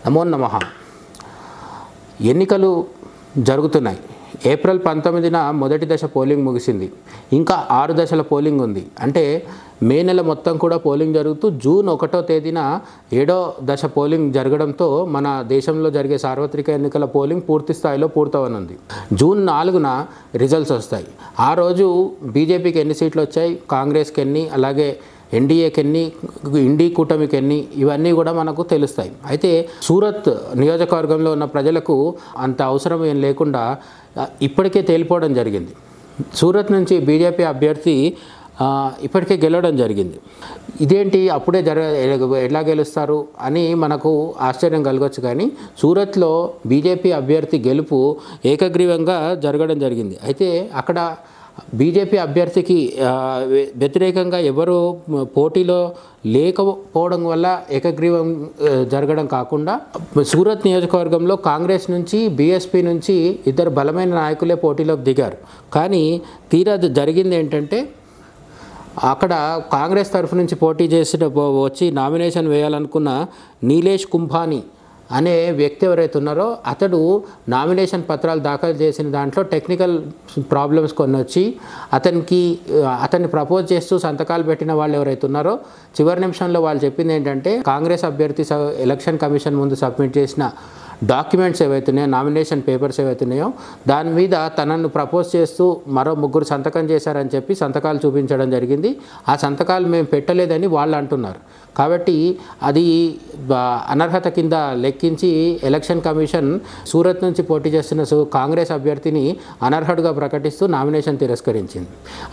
నమో నమః. ఎన్నికలు జరుగుతున్నాయి. ఏప్రిల్ 19న మొదటి దశ పోలింగ్ ముగిసింది. ఇంకా 6 దశల పోలింగ్ ఉంది. అంటే మే నెల మొత్తం కూడా పోలింగ్ జరుగుతూ జూన్ 1వ తేదీన 7వ దశ పోలింగ్ జరగడంతో మన దేశంలో జరిగే సార్వత్రిక ఎన్నికల పోలింగ్ పూర్తి స్థాయిలో పూర్తవనుంది. జూన్ 4న రిజల్ట్స్ వస్తాయి. ఆ రోజు బీజేపీకి ఎన్ని సీట్లు వచ్చాయి, కాంగ్రెస్కి ఎన్ని, అలాగే ఎన్డీఏకి ఎన్ని, ఇండీ కూటమికి ఎన్ని, ఇవన్నీ కూడా మనకు తెలుస్తాయి. అయితే సూరత్ నియోజకవర్గంలో ఉన్న ప్రజలకు అంత అవసరం ఏం లేకుండా ఇప్పటికే తేలిపోవడం జరిగింది. సూరత్ నుంచి బీజేపీ అభ్యర్థి ఇప్పటికే గెలవడం జరిగింది. ఇదేంటి అప్పుడే ఎలా గెలుస్తారు అని మనకు ఆశ్చర్యం కలగవచ్చు. కానీ సూరత్లో బీజేపీ అభ్యర్థి గెలుపు ఏకగ్రీవంగా జరగడం జరిగింది. అయితే అక్కడ బీజేపీ అభ్యర్థికి వ్యతిరేకంగా ఎవరు పోటీలో లేకపోవడం వల్ల ఏకగ్రీవం జరగడం కాకుండా సూరత్ నియోజకవర్గంలో కాంగ్రెస్ నుంచి బీఎస్పీ నుంచి 2 బలమైన నాయకులే పోటీలోకి దిగారు. కానీ తీరా జరిగింది ఏంటంటే అక్కడ కాంగ్రెస్ తరఫు నుంచి పోటీ వచ్చి నామినేషన్ వేయాలనుకున్న నీలేష్ కుంభానీ అనే వ్యక్తి ఎవరైతే ఉన్నారో అతడు నామినేషన్ పత్రాలు దాఖలు చేసిన దాంట్లో టెక్నికల్ ప్రాబ్లమ్స్ కొన్ని వచ్చి అతన్ని ప్రపోజ్ చేస్తూ సంతకాలు పెట్టిన వాళ్ళు ఎవరైతే ఉన్నారో చివరి నిమిషంలో వాళ్ళు చెప్పింది ఏంటంటే కాంగ్రెస్ అభ్యర్థి ఎలక్షన్ కమిషన్ ముందు సబ్మిట్ చేసిన డాక్యుమెంట్స్ ఏవైతున్నాయో, నామినేషన్ పేపర్స్ ఏవైతున్నాయో దాని మీద తనను ప్రపోజ్ చేస్తూ మరో 3 సంతకం చేశారని చెప్పి సంతకాలు చూపించడం జరిగింది. ఆ సంతకాలు మేము పెట్టలేదని వాళ్ళు అంటున్నారు. కాబట్టి అది అనర్హత కింద లెక్కించి ఎలక్షన్ కమిషన్ సూరత్ నుంచి పోటీ చేస్తున్న కాంగ్రెస్ అభ్యర్థిని అనర్హుడిగా ప్రకటిస్తూ నామినేషన్ తిరస్కరించింది.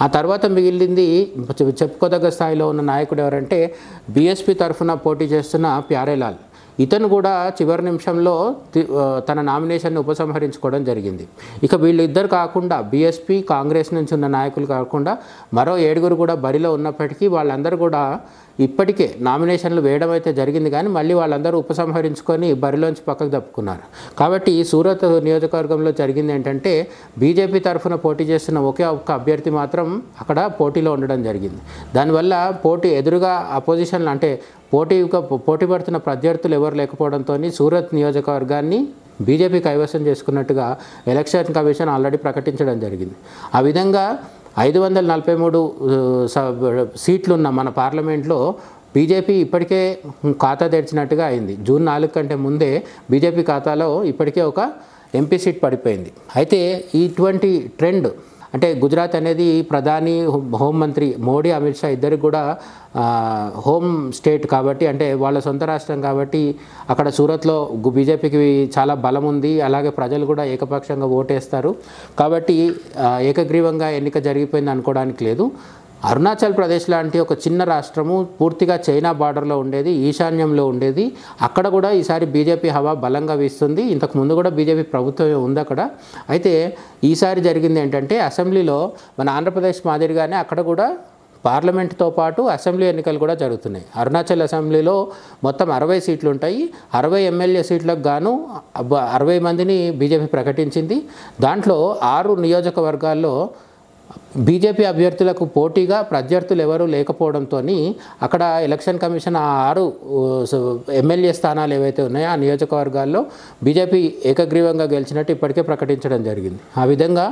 ఆ తర్వాత మిగిలింది చెప్పుకోదగ్గ స్థాయిలో ఉన్న నాయకుడు ఎవరంటే బీఎస్పీ తరఫున పోటీ చేస్తున్న ప్యారేలాల్. ఇతను కూడా చివరి నిమిషంలో తన నామినేషన్ని ఉపసంహరించుకోవడం జరిగింది. ఇక వీళ్ళిద్దరు కాకుండా బీఎస్పీ కాంగ్రెస్ నుంచి ఉన్న నాయకులు కాకుండా మరో 7 కూడా బరిలో ఉన్నప్పటికీ వాళ్ళందరూ కూడా ఇప్పటికే నామినేషన్లు వేయడం అయితే జరిగింది. కానీ మళ్ళీ వాళ్ళందరూ ఉపసంహరించుకొని బరిలోంచి పక్కకు తప్పుకున్నారు. కాబట్టి సూరత్ నియోజకవర్గంలో జరిగింది ఏంటంటే బీజేపీ తరఫున పోటీ చేస్తున్న ఒకే ఒక్క అభ్యర్థి మాత్రం అక్కడ పోటీలో ఉండడం జరిగింది. దానివల్ల ఎదురుగా అపోజిషన్లు అంటే పోటీ పడుతున్న ప్రత్యర్థులు ఎవరు లేకపోవడంతో సూరత్ నియోజకవర్గాన్ని బీజేపీ కైవసం చేసుకున్నట్టుగా ఎలక్షన్ కమిషన్ ఆల్రెడీ ప్రకటించడం జరిగింది. ఆ విధంగా 543 సీట్లున్న మన పార్లమెంట్లో బీజేపీ ఇప్పటికే ఖాతా తెరిచినట్టుగా అయింది. జూన్ 4 కంటే ముందే బీజేపీ ఖాతాలో ఇప్పటికే ఒక ఎంపీ సీట్ పడిపోయింది. అయితే ఇటువంటి ట్రెండ్ అంటే గుజరాత్ అనేది ప్రధాని హోంమంత్రి మోడీ, అమిత్ షా ఇద్దరికి కూడా హోమ్ స్టేట్ కాబట్టి, అంటే వాళ్ళ సొంత రాష్ట్రం కాబట్టి అక్కడ సూరత్లో బీజేపీకి చాలా బలం ఉంది. అలాగే ప్రజలు కూడా ఏకపక్షంగా ఓటేస్తారు. కాబట్టి ఏకగ్రీవంగా ఎన్నిక జరిగిపోయింది అనుకోవడానికి లేదు. అరుణాచల్ ప్రదేశ్ లాంటి ఒక చిన్న రాష్ట్రము పూర్తిగా చైనా బార్డర్లో ఉండేది, ఈశాన్యంలో ఉండేది. అక్కడ కూడా ఈసారి బీజేపీ హవా బలంగా వీస్తుంది. ఇంతకుముందు కూడా బీజేపీ ప్రభుత్వం ఉంది అక్కడ. అయితే ఈసారి జరిగింది ఏంటంటే అసెంబ్లీలో మన ఆంధ్రప్రదేశ్ మాదిరిగానే అక్కడ కూడా పార్లమెంటుతో పాటు అసెంబ్లీ ఎన్నికలు కూడా జరుగుతున్నాయి. అరుణాచల్ అసెంబ్లీలో మొత్తం 60 సీట్లు ఉంటాయి. 60 ఎమ్మెల్యే సీట్లకు గాను 60 మందిని బీజేపీ ప్రకటించింది. దాంట్లో 6 నియోజకవర్గాల్లో బీజేపీ అభ్యర్థులకు పోటీగా ప్రత్యర్థులు ఎవరూ లేకపోవడంతో అక్కడ ఎలక్షన్ కమిషన్ ఆ 6 ఎమ్మెల్యే స్థానాలు ఏవైతే ఉన్నాయో ఆ నియోజకవర్గాల్లో బీజేపీ ఏకగ్రీవంగా గెలిచినట్టు ఇప్పటికే ప్రకటించడం జరిగింది. ఆ విధంగా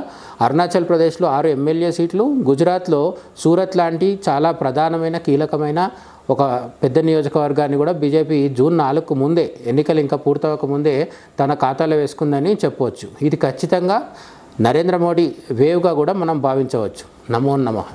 అరుణాచల్ ప్రదేశ్లో 6 ఎమ్మెల్యే సీట్లు, గుజరాత్లో సూరత్ లాంటి చాలా ప్రధానమైన కీలకమైన ఒక పెద్ద నియోజకవర్గాన్ని కూడా బీజేపీ జూన్ 4కు ముందే, ఎన్నికలు ఇంకా పూర్తవక ముందే తన ఖాతాలో వేసుకుందని చెప్పవచ్చు. ఇది ఖచ్చితంగా నరేంద్ర మోడీ వేవ్గా కూడా మనం భావించవచ్చు. నమో నమః.